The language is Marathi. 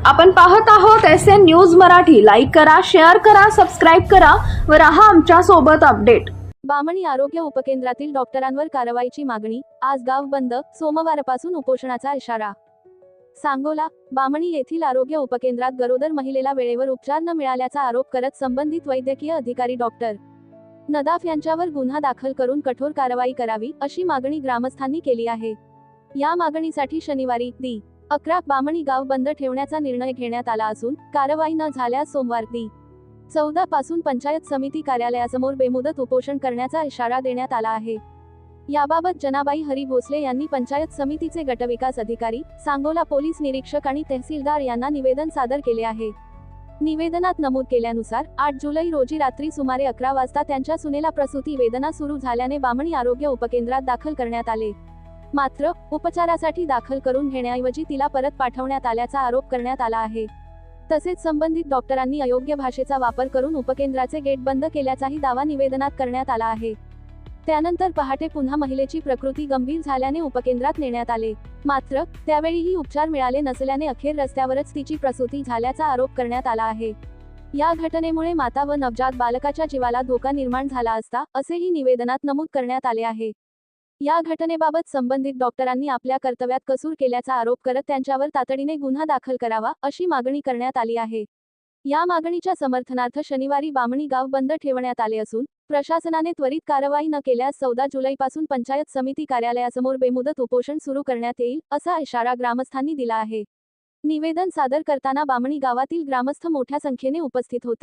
आपण पाहत आहोत SN न्यूज मराठी। लाईक करा, शेअर करा, सबस्क्राइब करा व रहा आमच्या सोबत अपडेट। बामणी आरोग्य उपकेंद्रातील डॉक्टरांवर कारवाईची मागणी। आज गाव बंद, सोमवारपासून उपोषणाचा इशारा। सांगोला बामणी येथील आरोग्य उपकेंद्रात गरोदर महिलेला वेळेवर उपचार न मिळाल्याचा आरोप करत संबंधित वैद्यकीय अधिकारी डॉक्टर नदाफ यांच्यावर गुन्हा दाखल करून कठोर कारवाई करावी अशी मागणी ग्रामस्थांनी केली आहे। या मागणीसाठी शनिवारी दि. 11 बामणी गाव बंद ठेवण्याचा निर्णय घेण्यात आला असून कारवाई न झाल्यास सोमवार दि. 14 पासून पंचायत समिती कार्यालयासमोर बेमुदत उपोषण करण्याचा इशारा देण्यात आला आहे। याबाबत जनाबाई हरी भोसले यांनी पंचायत समितीचे गटविकास अधिकारी, सांगोला पोलीस निरीक्षक आणि तहसीलदार यांना निवेदन सादर केले आहे। निवेदनात नमूद केल्यानुसार 8 जुलै रोजी रात्री सुमारे 11 वाजता त्यांच्या सुनेला प्रसूती वेदना सुरू झाल्याने बामणी आरोग्य उपकेंद्रात दाखल करण्यात आले। मात्र उपचारासाठी दाखल करून घेण्याऐवजी तिला परत पाठवण्यात आल्याचा आरोप करण्यात आला आहे। तसेच संबंधित डॉक्टरांनी अयोग्य भाषेचा वापर करून उपकेंद्राचे गेट बंद केल्याचाही दावा निवेदनात करण्यात आला आहे। त्यानंतर पहाटे पुन्हा महिलेची प्रकृती गंभीर झाल्याने उपकेंद्रात नेण्यात आले। मात्र त्यावेळीही उपचार मिळाले नसल्याने अखेर रस्त्यावरच तिची प्रसूती झाल्याचा आरोप करण्यात आला आहे। या घटनेमुळे माता व नवजात बालकाच्या जीवाला धोका निर्माण झाला असता असेही निवेदनात नमूद करण्यात आले आहे। या घटनेबाबत संबंधित डॉक्टरांनी आपल्या कर्तव्यात कसूर केल्याचा आरोप करत त्यांच्यावर तातडीने गुन्हा दाखल करावा अशी मागणी करण्यात आली आहे। या मागणीच्या समर्थनार्थ शनिवारी बामणी गाव बंद ठेवण्यात आले असून प्रशासनाने त्वरित कारवाई न केल्यास 14 जुलैपासून पंचायत समिती कार्यालयासमोर बेमुदत उपोषण सुरू करण्यात येईल असा इशारा ग्रामस्थांनी दिला आहे। निवेदन सादर करताना बामणी गावातील ग्रामस्थ मोठ्या संख्येने उपस्थित होते।